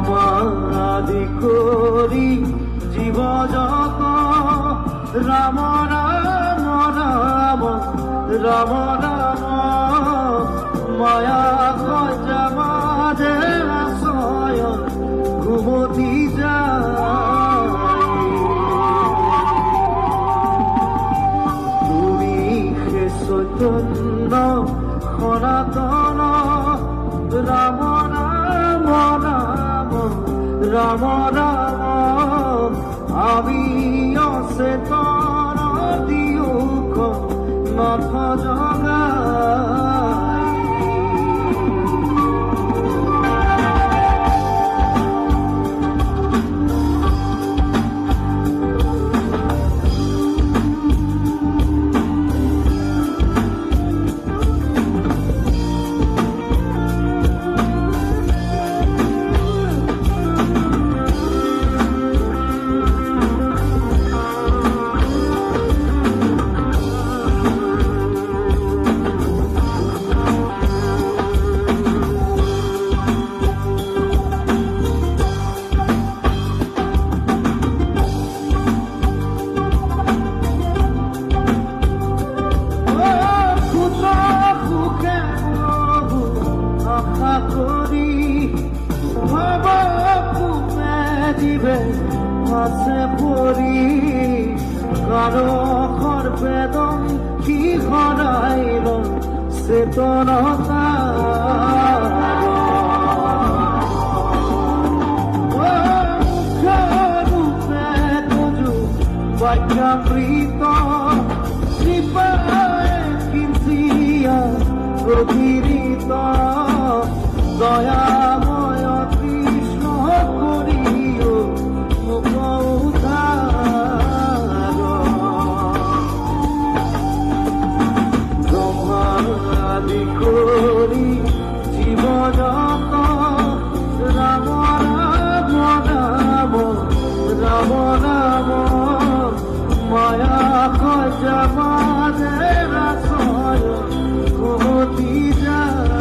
ব্রহ্মাদি করি জীব যত রাম রাম রাম রাম রাম মায়া খোঁজা মাঝে আশ্রয় ঘুমতি যায় তুমি হে চৈতন্য সনাতন রাম রাম রাম রাম রাম আমি অচেতন দিয়োক নথ জগাই আছে পরি কারো বেদম কি হরাইল চেতনতা রূপে তুজু বাক্যামৃত কৃপায় কিঞ্চিয়া প্রতিরিত দয়াময় কৃষ্ণ করিও ব্রহ্মাদি করি জীব যত রাম রাম রাম রাম রাম মায়া খোঁজা মাঝে আশ্রয় ঘুমতি যায়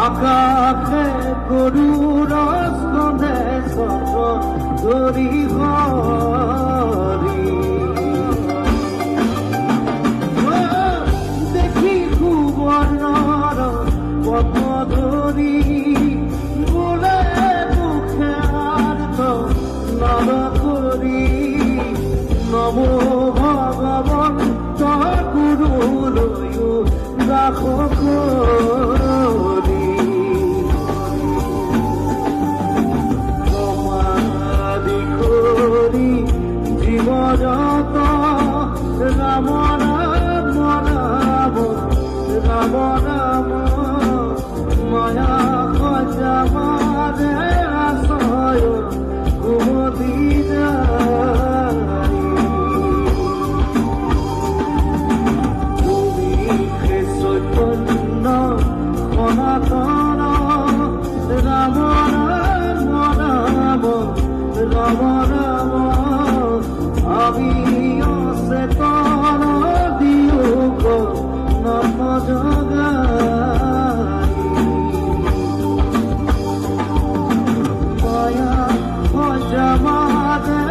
আকাশে গরুর স্কন্ধে চক্র ধরি হরি দেখি সুবর্ণর পথ ধরি বলে মুখে আর্ত নর করি নম ভগবন্ত গুরুর রাখো করি জীব যত রাম রাম রাম রাম রাম মায়া খোঁজা মাঝে আশ্রয় ঘুমতি যায় তুমি হে চৈতন্য সনাতন রাম রাম রাম রাম রাম আমি অচেতন দিয়োক নথ জগাই মায়া খোঁজা মাঝে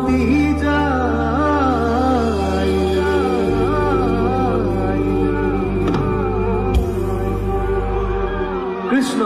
অতি যায় কৃষ্ণ